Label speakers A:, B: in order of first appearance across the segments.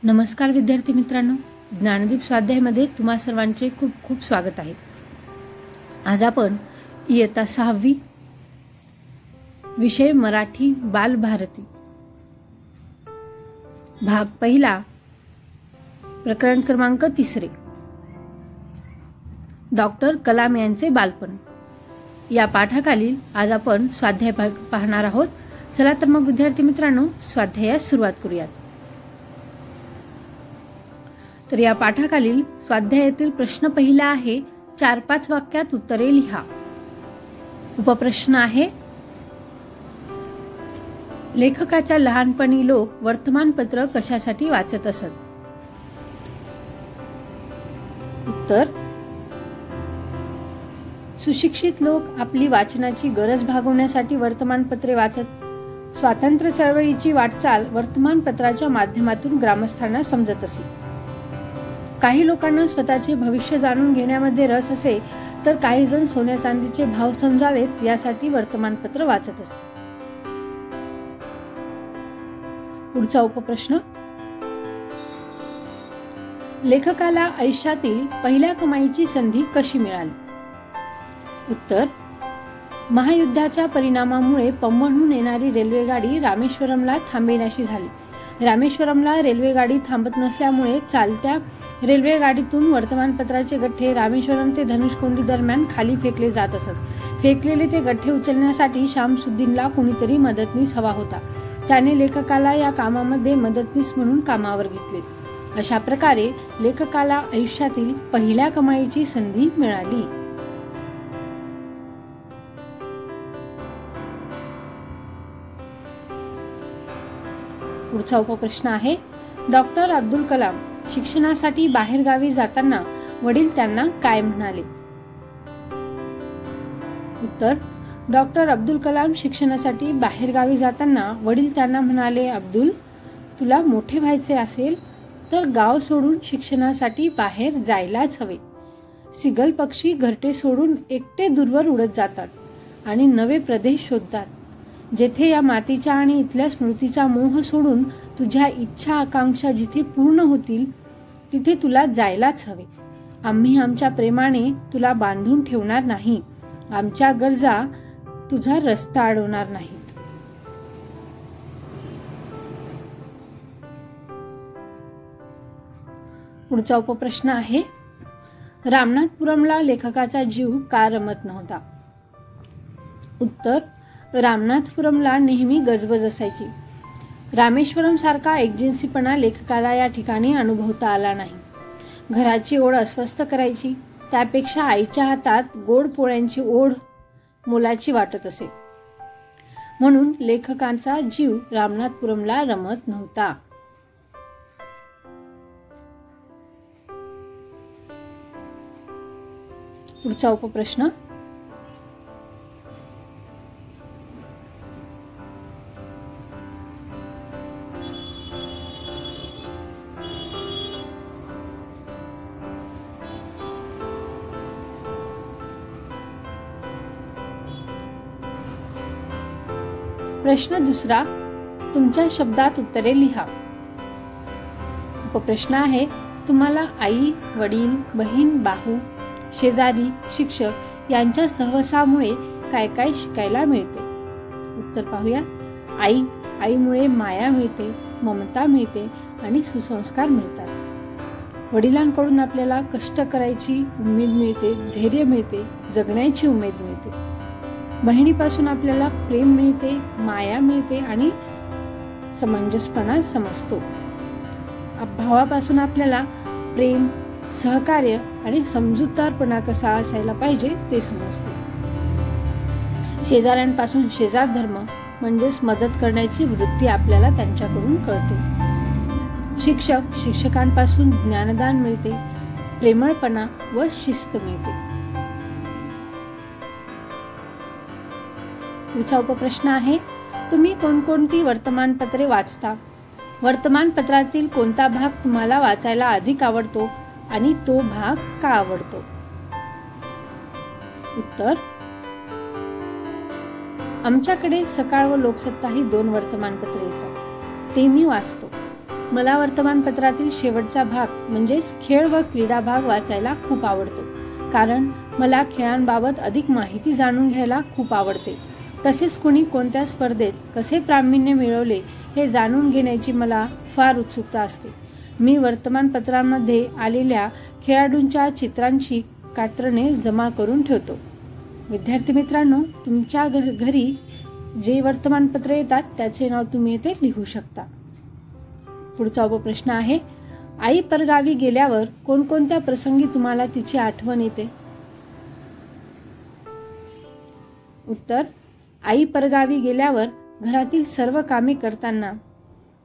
A: नमस्कार विद्यार्थी मित्रांनो, ज्ञानदीप स्वाध्यायमध्ये तुम्हा सर्वांचे खूप खूप स्वागत आहे। आज आपण इयत्ता 6वी विषय मराठी बालभारती भाग पहिला प्रकरण क्रमांक 3 डॉक्टर कलाम यांचे बालपण या पाठाखालील आज आपण स्वाध्याय पाहणार आहोत। चला तर मग विद्यार्थी मित्रांनो, स्वाध्यायास सुरुवात करूयात। तर या पाठाखालील स्वाध्यायातील प्रश्न पहिला आहे, 4-5 वाक्यात उत्तरे लिहा। उपप्रश्न आहे, लेखकाच्या लहानपणी लोक वर्तमानपत्र कशासाठी वाचत असत? उत्तर, सुशिक्षित लोक आपली वाचनाची गरज भागवण्यासाठी वर्तमानपत्रे वाचत। स्वातंत्र्य चळवळीची वाटचाल वर्तमानपत्राच्या माध्यमातून ग्रामस्थांना समजत असे। काही लोकांना स्वतःचे भविष्य जाणून घेण्यामध्ये रस असे, तर काही जण सोन्या चांदीचे भाव समजावेत यासाठी वर्तमानपत्र वाचत असतात। पुढचा उपप्रश्न, लेखकाला आयुष्यातील पहिल्या कमाईची संधी कशी मिळाली? उत्तर, महायुद्धाच्या परिणामामुळे पम्मळहून येणारी रेल्वेगाडी रामेश्वरमला थांबेनाशी झाली। रामेश्वरमला रेल्वेगाडी थांबत नसल्यामुळे चालत्या रेल्वेगाडीतून वर्तमानपत्राचे गठ्ठे रामेश्वरम ते धनुष्कोडी दरम्यान खाली फेकले जात असत। फेकलेले ते गठ्ठे उचलण्यासाठी शामसुद्दीनला कोणीतरी मदतनीस हवा होता। त्याने लेखकाला या कामामध्ये मदतनीस म्हणून कामावर घेतले। अशा प्रकारे लेखकाला आयुष्यातील पहिल्या कमाईची संधी मिळाली। पुढचा उपप्रश्न आहे, डॉक्टर अब्दुल कलाम शिक्षणासाठी बाहेरगावी जाताना वडील त्यांना काय म्हणाले? उत्तर, डॉक्टर अब्दुल कलाम शिक्षणासाठी बाहेरगावी जाताना वडील त्यांना म्हणाले, अब्दुल, तुला मोठे व्हायचे असेल तर गाव सोडून शिक्षणासाठी बाहेर जायलाच हवे। सिगल पक्षी घरटे सोडून एकटे दूरवर उडत जातात आणि नवे प्रदेश शोधतात। जेथे या मातीच्या आणि इथल्या स्मृतीचा मोह सोडून तुझ्या इच्छा आकांक्षा जिथे पूर्ण होतील तिथे तुला जायलाच हवे। आम्ही आमच्या प्रेमाने तुला बांधून ठेवणार नाही, आमच्या गरजा तुझा रस्ता अडवणार नाहीत। पुढचा उपप्रश्न आहे, रामनाथपुरमला लेखकाचा जीव का रमत नव्हता? उत्तर, रामनाथपुरमला नेहमी गजबज असायची। रामेश्वरम सारखा एकजिन्सीपणा लेखकाला या ठिकाणी अनुभवता आला नाही। घराची ओढ अस्वस्थ करायची, त्यापेक्षा आईच्या हातात गोड पोळ्यांची ओढ मोलाची वाटत असे। म्हणून लेखकांचा जीव रामनाथपुरमला रमत नव्हता। पुढचा उपप्रश्न, प्रश्न दुसरा, तुमच्या शब्दात उत्तरे लिहा। उपप्रश्न आहे, तुम्हाला आई, वडील, बहीण, भाऊ, शेजारी, शिक्षक यांच्या सहवासामुळे काय काय शिकायला मिळते? उत्तर पाहूया। आईमुळे माया मिळते, ममता मिळते आणि सुसंस्कार मिळतात। वडिलांकडून आपल्याला कष्ट करायची उमेद मिळते, धैर्य मिळते, जगण्याची उमेद मिळते। बहिणीपासून आपल्याला प्रेम मिळते, माया मिळते आणि समंजसपणा समजतो। भावापासून आपल्याला प्रेम, सहकार्य आणि समजूतदारपणा कसा असायला पाहिजे ते समजते। शेजाऱ्यांपासून शेजार धर्म म्हणजेच मदत करण्याची वृत्ती आपल्याला त्यांच्याकडून कळते। शिक्षकांपासून ज्ञानदान मिळते, प्रेमळपणा व शिस्त मिळते। पुढचा उपप्रश्न आहे, तुम्ही कोणकोणती वर्तमानपत्रे वाचता? वर्तमानपत्रातील कोणता भाग तुम्हाला वाचायला अधिक आवडतो आणि तो भाग का आवडतो? उत्तर, आमच्याकडे सकाळ व लोकसत्ता ही 2 वर्तमानपत्रे येतात, ते मी वाचतो। मला वर्तमानपत्रातील शेवटचा भाग म्हणजेच खेळ व क्रीडा भाग वाचायला खूप आवडतो, कारण मला खेळांबाबत अधिक माहिती जाणून घ्यायला खूप आवडते. तसेच कोणी कोणत्या स्पर्धेत कसे प्रावीण्य मिळवले हे जाणून घेण्याची मला फार उत्सुकता असते. मी वर्तमानपत्रांमध्ये आलेल्या खेळाडूंच्या चित्रांची कात्रणे जमा करून ठेवतो. विद्यार्थी मित्रांनो, तुमच्या घरी जे वर्तमानपत्र येतात त्याचे नाव तुम्ही येथे लिहू शकता. पुढचा उपप्रश्न आहे, आई परगावी गेल्यावर कोणकोणत्या प्रसंगी तुम्हाला तिची आठवण येते? उत्तर, आई परगावी गेल्यावर घरातील सर्व कामे करताना,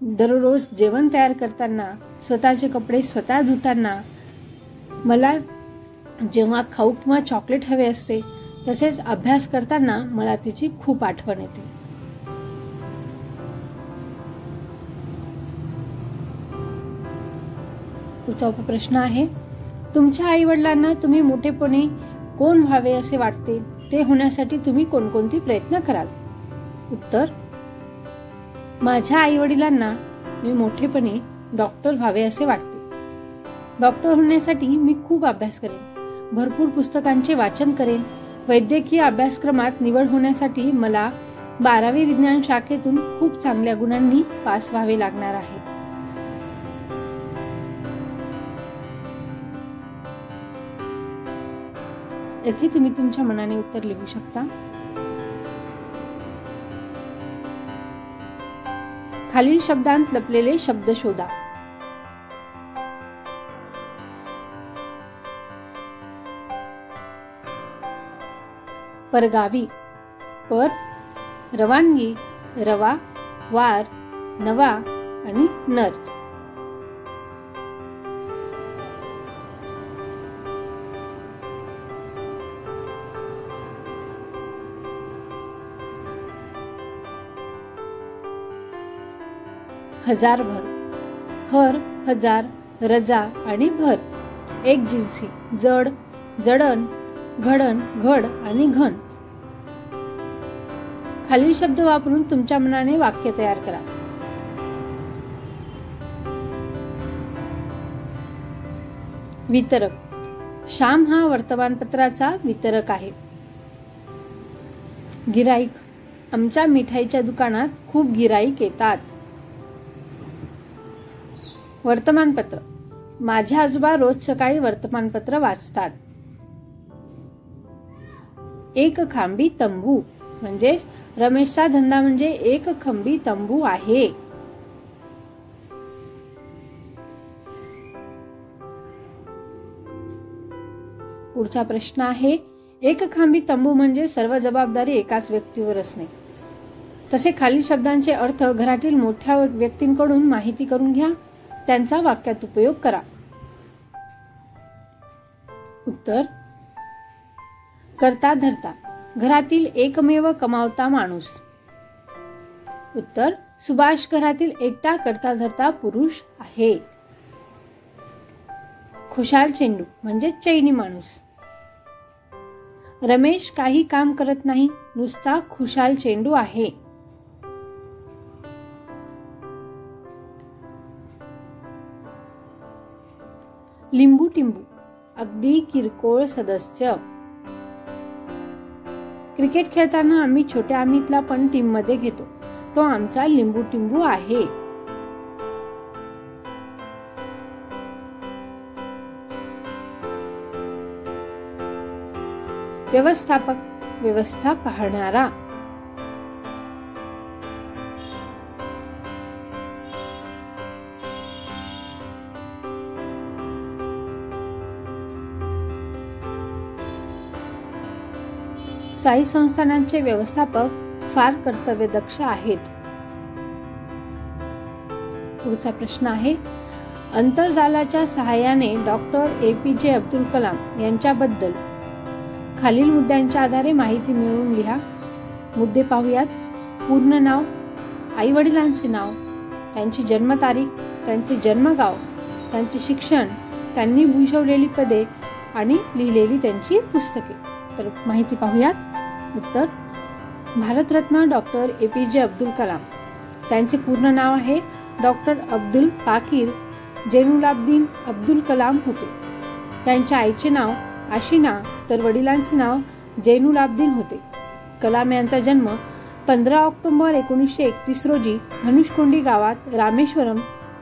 A: दररोज जेवण तयार करताना, स्वतःचे कपडे स्वतः धुताना, मला जेव्हा खाऊ किंवा चॉकलेट हवे असते, तसेच अभ्यास करताना मला तिची खूप आठवण येते. पुढचा उपप्रश्न आहे, तुमच्या आई वडिलांना तुम्ही मोठेपणी कोण व्हावे असे वाटते, ते होण्यासाठी तुम्ही कोणकोणते प्रयत्न कराल? उत्तर, माझ्या आई वडिलांना मी मोठेपणी डॉक्टर व्हावे असे वाटते. डॉक्टर होण्यासाठी मी खूप अभ्यास करेन, भरपूर पुस्तकांचे वाचन करेन. वैद्यकीय अभ्यासक्रमात निवड होण्यासाठी मला 12वी विज्ञान शाखेतून खूप चांगल्या गुणांनी पास व्हावे लागणार आहे. येथे तुम्ही तुमच्या मनाने उत्तर लिहू शकता. खालील शब्दांत लपलेले शब्द शोधा. परगावी, पर, रवानगी, रवा, वार, नवा आणि नर. हजारभर, हर, हजार, रजा आणि भर. एक जिन्सी, जड, जडण, घडण, घड आणि घन. खालील शब्द वापरून तुमच्या मनाने वाक्य तयार करा. वितरक, श्याम हा वर्तमानपत्राचा वितरक आहे. गिराईक, आमच्या मिठाईच्या दुकानात खूप गिराईक येतात. वर्तमानपत्र, माझे आजोबा रोज सकाळी वर्तमानपत्र वाचतात. एक खांबी तंबू, म्हणजे रमेशचा धंदा म्हणजे एक खंबी तंबू आहे. पुढचा प्रश्न आहे, एक खांबी तंबू म्हणजे सर्व जबाबदारी एकाच व्यक्तीवर असणे. तसे खालील शब्दांचे अर्थ घरातील मोठ्या व्यक्तींकडून माहिती करून घ्या, त्यांचा वाक्यात उपयोग करा. उत्तर, करता धरता, घरातील एकमेव कमावता माणूस. उत्तर, सुभाष घरातील एकटा करता धरता पुरुष आहे. खुशाल चेंडू म्हणजे चैनी माणूस. रमेश काही काम करत नाही, नुसता खुशाल चेंडू आहे. लिंबू टिंबू, अगदी किरकोळ सदस्य. क्रिकेट खेळताना आम्ही छोट्या अमितला पण टीम मध्ये घेतो, तो आमचा लिंबू टिंबू आहे. व्यवस्थापक, व्यवस्था पाहणारा. शाही संस्थानांचे व्यवस्थापक फार कर्तव्यदक्ष आहेत. पुढचा प्रश्न आहे, अंतर्जालाच्या सहाय्याने डॉक्टर APJ अब्दुल कलाम यांच्याबद्दल खालील मुद्द्यांच्या आधारे माहिती मिळवून लिहा. मुद्दे पाहूयात. पूर्ण नाव, आई वडिलांचे नाव, त्यांची जन्मतारीख, त्यांचे जन्मगाव, त्यांचे शिक्षण, त्यांनी भूषवलेली पदे आणि लिहिलेली त्यांची पुस्तके. तर माहिती पाहूयात. उत्तर, भारतरत्न डॉक्टर APJ अब्दुल कलाम. त्यांचे पूर्ण नाव आहे डॉक्टर अब्दुल पाकीर जैनुलाब्दीन अब्दुल कलाम होते. त्यांच्या आईचे नाव आशिना तर वडिलांचे नाव जैनुलाब्दीन होते. कलाम यांचा जन्म 15 ऑक्टोबर 1931 रोजी धनुषकोंडी गावात रामेश्वरम,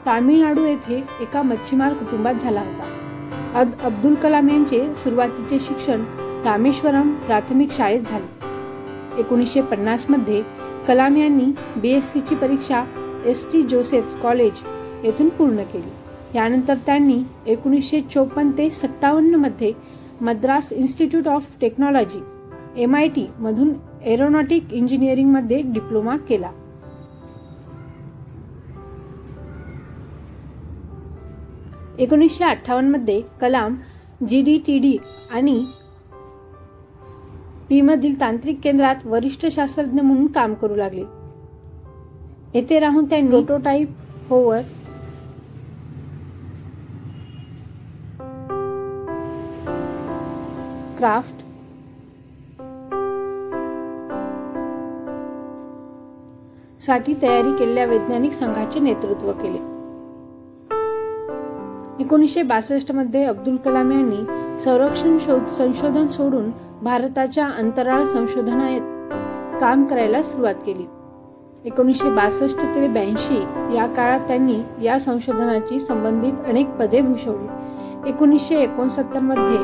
A: तामिळनाडू येथे एका मच्छीमार कुटुंबात झाला होता. अब्दुल कलाम यांचे सुरुवातीचे शिक्षण रामेश्वरम प्राथमिक शाळेत झाले. 1950 मध्ये कलाम यांनी BSc ची परीक्षा ST जोसेफ कॉलेज येथून पूर्ण केली. यानंतर त्यांनी 1954 ते 57 मध्ये Madras institute of technology MIT मधून एरोनॉटिक इंजिनिअरिंग मध्ये डिप्लोमा केला. – 1958 मध्ये कलाम GDTD आणि P मधील तांत्रिक केंद्रात वरिष्ठ शास्त्रज्ञ म्हणून काम करू लागले. येथे राहून त्यांनी प्रोटोटाइप होवर क्राफ्ट साठी तयारी केलेल्या वैज्ञानिक संघाचे नेतृत्व केले. 1962 मध्ये अब्दुल कलाम यांनी संरक्षण संशोधन सोडून भारताच्या अंतराळ संशोधनात काम करायला सुरुवात केली. 1962 ते 82 या काळात त्यांनी या संशोधनाची संबंधित अनेक पदे भूषवली. 1969 मध्ये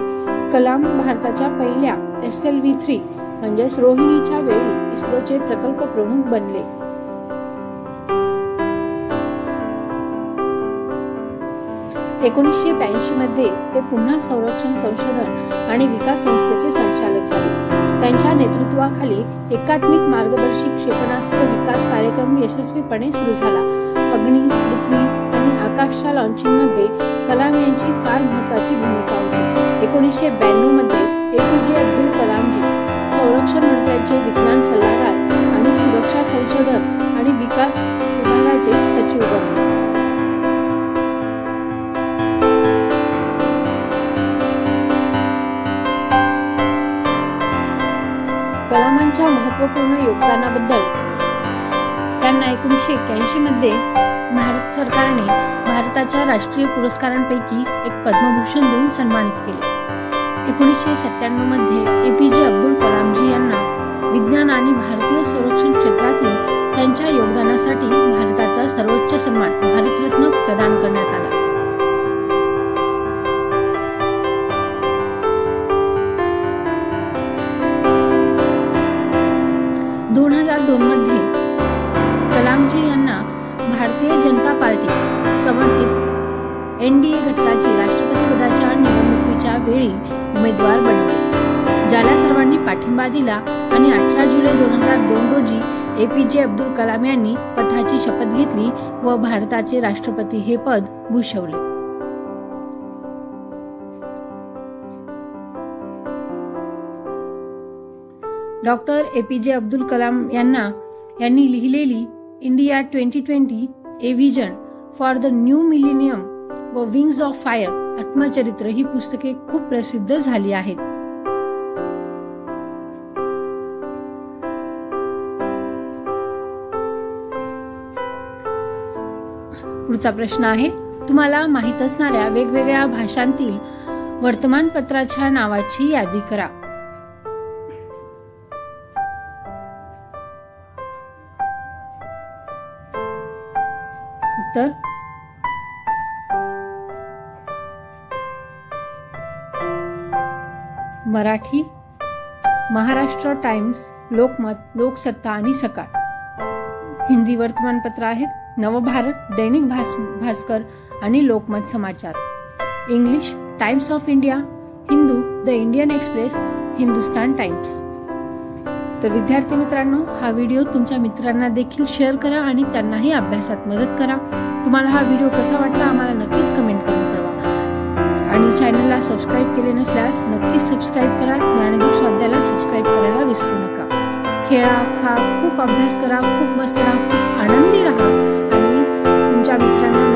A: कलाम भारताच्या पहिल्या SLV-3 म्हणजेच रोहिणीच्या वेळी इस्रोचे प्रकल्प प्रमुख बनले. 1982 मध्ये ते पुन्हा संरक्षण संशोधन आणि विकास संस्थेचे संचालक झाले. त्यांच्या नेतृत्वाखाली एकात्मिक मार्गदर्शी क्षेपणास्त्र विकास कार्यक्रम यशस्वीपणे सुरू झाला. अग्नी, पृथ्वी आणि आकाशच्या लॉन्चिंगमध्ये कलाम यांची फार महत्वाची भूमिका होती. 1992 मध्ये APJ अब्दुल कलामजी संरक्षण मंत्र्यांचे विज्ञान सल्लागार आणि सुरक्षा संशोधन आणि विकास विभागाचे सचिव बनले. कलामांच्या महत्त्वपूर्ण योगदानाबद्दल त्यांना 1981 मध्ये भारत सरकारने भारताच्या राष्ट्रीय पुरस्कारांपैकी एक पद्मभूषण देऊन सन्मानित केले. 1997 मध्ये APJ अब्दुल कलामजी यांना विज्ञान आणि भारतीय संरक्षण क्षेत्रातील त्यांच्या योगदानासाठी भारताचा सर्वोच्च सन्मान भारतरत्न प्रदान करण्यात आला. 2002 मध्ये कलामजी यांना भारतीय जनता पार्टी समर्थित NDA गटाची राष्ट्रपतीपदाच्या निवडणुकीच्या वेळी उमेदवार बनवले, ज्याला सर्वांनी पाठिंबा दिला आणि 18 जुलै 2002 रोजी APJ अब्दुल कलाम यांनी पदाची शपथ घेतली व भारताचे राष्ट्रपती हे पद भूषवले. डॉक्टर APJ अब्दुल कलाम यांनी लिहिलेली India 2020 A vision for the new millennium व विंग्स ऑफ फायर आत्मचरित्र ही पुस्तके खूप प्रसिद्ध झाली आहेत. पुढचा प्रश्न आहे, तुम्हाला माहित असणाऱ्या वेगवेगळ्या भाषांतील वर्तमानपत्राच्या नावाची यादी करा. उत्तर मराठी, महाराष्ट्र टाइम्स, लोकमत, लोकसत्ता आणि सकाळ. हिंदी वर्तमानपत्र आहेत नवभारत, दैनिक भास्कर आणि Lokmat Samachar. English Times of India, Hindu, the Indian Express, Hindustan Times. तर विद्यार्थी मित्रांनो, हा व्हिडिओ तुमच्या मित्रांना देखील शेअर करा आणि त्यांनाही अभ्यासात मदत करा. तुम्हाला हा व्हिडिओ कसा वाटला आम्हाला नक्कीच कमेंट करून कळवा आणि चॅनलला सबस्क्राईब केले नसल्यास नक्कीच सबस्क्राईब करा. ज्ञानदीप स्वाध्यायाला सबस्क्राईब करायला विसरू नका. खेळा, खा, खूप अभ्यास करा, खूप मस्त राहा, खूप आनंदी राहा आणि तुमच्या मित्रांना